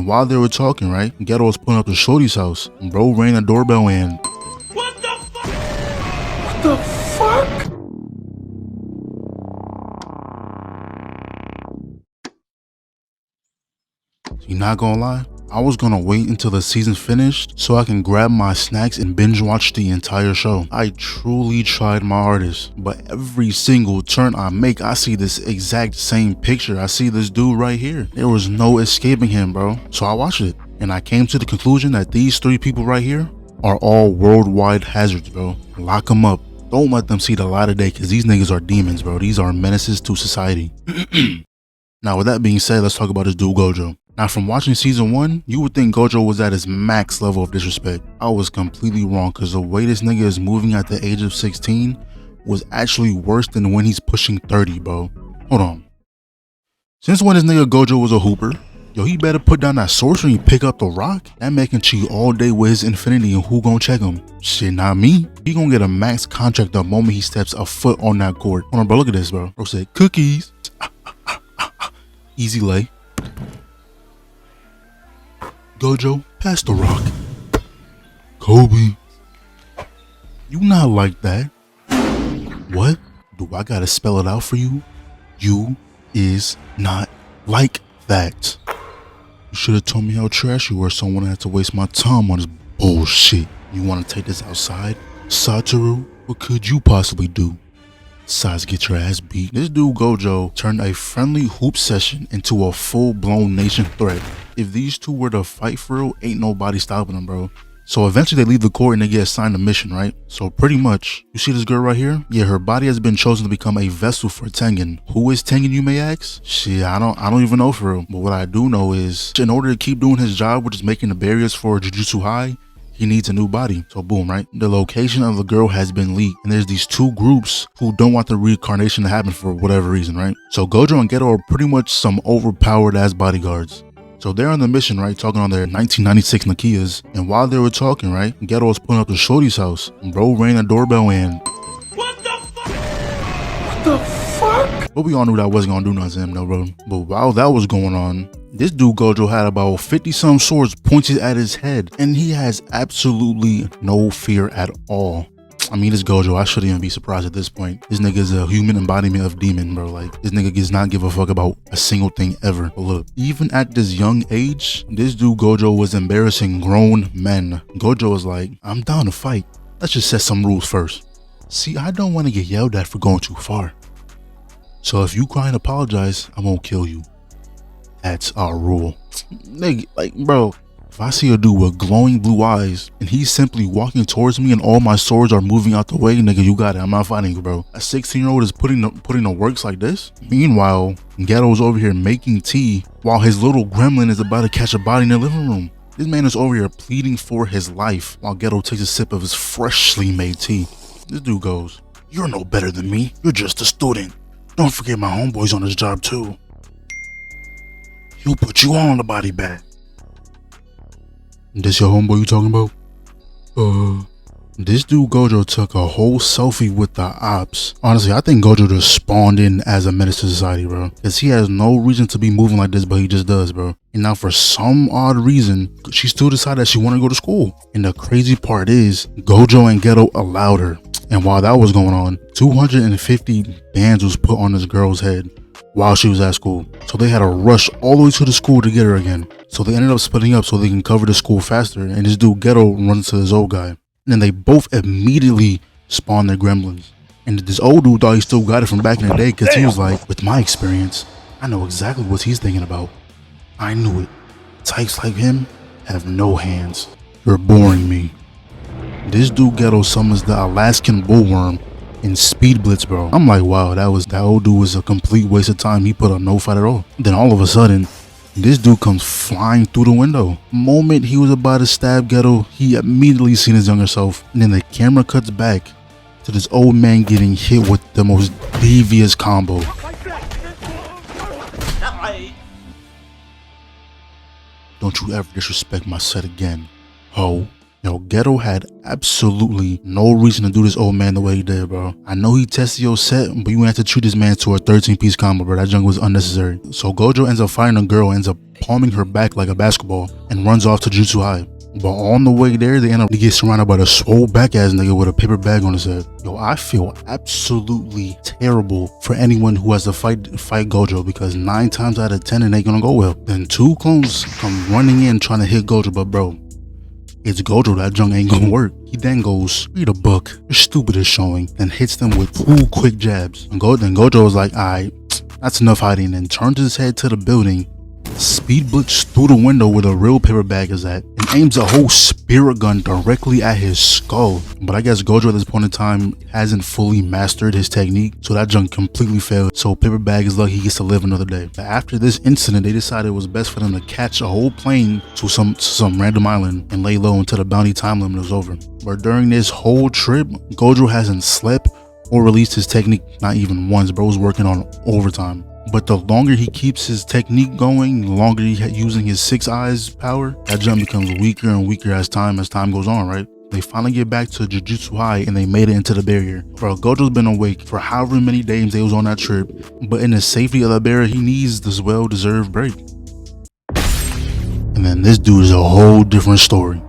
And while they were talking, right, Geto was pulling up to Shorty's house. Bro rang the doorbell and... What the fuck? What the fuck? You not gonna lie? I was gonna wait until the season finished so I can grab my snacks and binge watch the entire show. I truly tried my hardest, but every single turn I make, I see this exact same picture. I see this dude right here. There was no escaping him, bro. So I watched it, and I came to the conclusion that these three people right here are all worldwide hazards, bro. Lock them up. Don't let them see the light of day, because these niggas are demons, bro. These are menaces to society. Now, with that being said, let's talk about this dude, Gojo. Now, from watching season 1, you would think Gojo was at his max level of disrespect. I was completely wrong, because the way this nigga is moving at the age of 16 was actually worse than when he's pushing 30, bro. Hold on. Since when this nigga Gojo was a hooper, yo, he better put down that sorcery and pick up the rock. That man can cheat all day with his infinity, and who gonna check him? Shit, not me. He gonna get a max contract the moment he steps a foot on that court. Hold on, bro, look at this, bro. Bro said, cookies. Easy lay. Gojo, pass the rock. Kobe. You not like that. What? Do I gotta spell it out for you? You is not like that. You should have told me how trash you were so I wouldn't have to waste my time on this bullshit. You wanna take this outside? Satoru, what could you possibly do? Besides get your ass beat. This dude Gojo turned a friendly hoop session into a full-blown nation threat. If these two were to fight for real, ain't nobody stopping them, bro. So eventually they leave the court and they get assigned a mission, right? So pretty much, you see this girl right here? Yeah, her body has been chosen to become a vessel for Tengen. Who is Tengen, you may ask? Shit, I don't even know for real. But what I do know is, in order to keep doing his job, which is making the barriers for Jujutsu High, he needs a new body. So boom, right? The location of the girl has been leaked, and there's these two groups who don't want the reincarnation to happen for whatever reason, right? So Gojo and Geto are pretty much some overpowered ass bodyguards. So they're on the mission, right? Talking on their 1996 Nokias. And while they were talking, right? Geto was pulling up to Shorty's house. Bro rang the doorbell and... What the fuck? What the fuck? But we all knew that wasn't gonna do nothing to him, though, bro. But while that was going on, this dude Gojo had about 50-some swords pointed at his head. And he has absolutely no fear at all. I mean, it's Gojo. I shouldn't even be surprised at this point. This nigga is a human embodiment of demon, bro. Like, this nigga does not give a fuck about a single thing ever. But look, even at this young age, this dude Gojo was embarrassing grown men. Gojo was like, I'm down to fight. Let's just set some rules first. See, I don't want to get yelled at for going too far. So if you cry and apologize, I won't kill you. That's our rule. Nigga, like, bro, if I see a dude with glowing blue eyes and he's simply walking towards me and all my swords are moving out the way, nigga, you got it. I'm not fighting you, bro. A 16-year-old is putting the works like this. Meanwhile, Geto's over here making tea while his little gremlin is about to catch a body in the living room. This man is over here pleading for his life while Geto takes a sip of his freshly made tea. This dude goes, "You're no better than me. You're just a student. Don't forget my homeboy's on this job too. He'll put you on the body bag." This your homeboy you talking about? This dude Gojo took a whole selfie with the ops. Honestly, I think Gojo just spawned in as a menace to society, bro. Cause he has no reason to be moving like this, but he just does, bro. And now for some odd reason, she still decided that she wanted to go to school. And the crazy part is, Gojo and Geto allowed her. And while that was going on, 250 bands was put on this girl's head while she was at school. So they had to rush all the way to the school to get her again. So they ended up splitting up so they can cover the school faster. And this dude Geto runs to this old guy. And then they both immediately spawn their gremlins. And this old dude thought he still got it from back in the day because he was like, with my experience, I know exactly what he's thinking about. I knew it. Types like him have no hands. You're boring me. This dude Geto summons the Alaskan bullworm in Speed Blitz, bro. I'm like, wow, that old dude was a complete waste of time. He put on no fight at all. Then all of a sudden, this dude comes flying through the window. Moment he was about to stab Geto, he immediately seen his younger self. And then the camera cuts back to this old man getting hit with the most devious combo. Don't you ever disrespect my set again, ho. Yo, Geto had absolutely no reason to do this old man the way he did, bro. I know he tested your set, but you had to treat this man to a 13-piece combo, bro. That junk was unnecessary. So Gojo ends up fighting a girl, ends up palming her back like a basketball, and runs off to Jutsu High. But on the way there, they end up getting surrounded by a swole back ass nigga with a paper bag on his head. Yo, I feel absolutely terrible for anyone who has to fight Gojo, because 9 times out of 10 it ain't gonna go well. Then 2 clones come running in trying to hit Gojo, but bro, it's Gojo, that junk ain't gonna work. He then goes, read a book, your stupid is showing, then hits them with 2 quick jabs. And then Gojo was like, alright, that's enough hiding, and turns his head to the building, speed blitz through the window where the real paper bag is at, and aims a whole spirit gun directly at his skull. But I guess Gojo at this point in time hasn't fully mastered his technique, so that junk completely failed. So paper bag is lucky he gets to live another day. But after this incident, they decided it was best for them to catch a whole plane to some random island and lay low until the bounty time limit was over. But during this whole trip, Gojo hasn't slept or released his technique not even once. Bro's working on overtime. But the longer he keeps his technique going, the longer he using his 6 eyes power, that jump becomes weaker and weaker as time goes on, right? They finally get back to Jujutsu High and they made it into the barrier. Bro, Gojo's been awake for however many days they was on that trip, but in the safety of the barrier, he needs this well-deserved break. And then this dude is a whole different story.